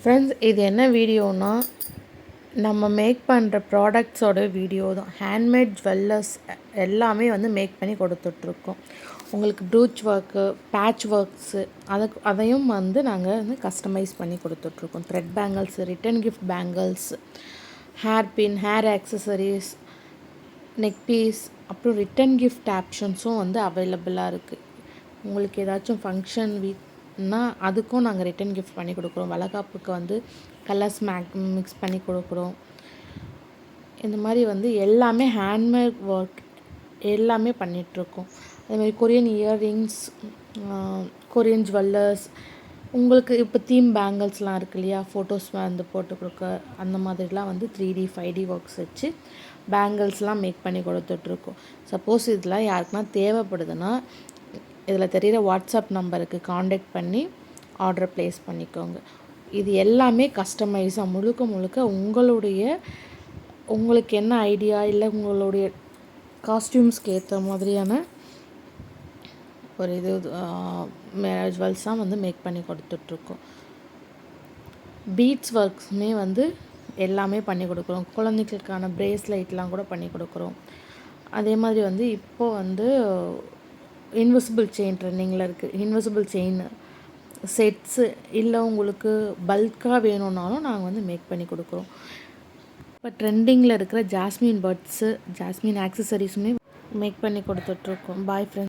Friends, இது என்ன வீடியோனா, நம்ம மேக் பண்ணுற ப்ராடக்ட்ஸோட வீடியோ தான். ஹேண்ட்மேட் ஜுவல்லர்ஸ் எல்லாமே வந்து மேக் பண்ணி கொடுத்துட்ருக்கோம். உங்களுக்கு ப்ரூச் ஒர்க்கு, பேட்ச் ஒர்க்ஸு அதையும் வந்து நாங்கள் வந்து கஸ்டமைஸ் பண்ணி கொடுத்துட்ருக்கோம். Thread bangles, return gift bangles, hair pin, hair accessories, neck piece, அப்புறம் ரிட்டன் கிஃப்ட் ஆப்ஷன்ஸும் வந்து அவைலபிளாக இருக்குது. உங்களுக்கு ஏதாச்சும் ஃபங்க்ஷன் வீக்னா அதுக்கும் நாங்கள் ரிட்டன் கிஃப்ட் பண்ணி கொடுக்குறோம். வளைகாப்புக்கு வந்து கலர்ஸ் மிக்ஸ் பண்ணி கொடுக்குறோம். இந்த மாதிரி வந்து எல்லாமே ஹேண்ட்மேட் ஒர்க் எல்லாமே பண்ணிகிட்ருக்கோம். அதேமாதிரி கொரியன் இயர்ரிங்ஸ், கொரியன் ஜுவல்லர்ஸ், உங்களுக்கு இப்போ தீம் பேங்கிள்ஸ்லாம் இருக்கு இல்லையா, ஃபோட்டோஸ் வந்து போட்டு கொடுக்க, அந்த மாதிரிலாம் வந்து 3D 5D ஒர்க்ஸ் வச்சு பேங்கிள்ஸ்லாம் மேக் பண்ணி கொடுத்துட்ருக்கோம். சப்போஸ் இதெல்லாம் யாருக்குனா தேவைப்படுதுன்னா இதில் தெரிகிற வாட்ஸ்அப் நம்பருக்கு காண்டாக்ட் பண்ணி ஆர்டர் ப்ளேஸ் பண்ணிக்கோங்க. இது எல்லாமே கஸ்டமைஸாக முழுக்க உங்களுக்கு என்ன ஐடியா இல்லை உங்களுடைய காஸ்டியூம்ஸ்க்கு ஏற்ற மாதிரியான ஒரு ஜுவல்ஸாக வந்து மேக் பண்ணி கொடுத்துட்ருக்கோம். பீட்ஸ் ஒர்க்ஸுமே வந்து எல்லாமே பண்ணி கொடுக்குறோம். குழந்தைகளுக்கான ப்ரேஸ்லைட்லாம் கூட பண்ணி கொடுக்குறோம். அதே மாதிரி வந்து இப்போது வந்து இன்விசிபிள் செயின் ட்ரெண்டிங்கில் இருக்குது. இன்விசிபிள் செயின் செட்ஸு இல்லை உங்களுக்கு பல்காக வேணும்னாலும் நாங்கள் வந்து மேக் பண்ணி கொடுக்குறோம். இப்போ ட்ரெண்டிங்கில் இருக்கிற ஜாஸ்மின் பட்ஸு, ஜாஸ்மின் ஆக்சசரிஸுமே மேக் பண்ணி கொடுத்துட்ருக்கோம். Bye friends.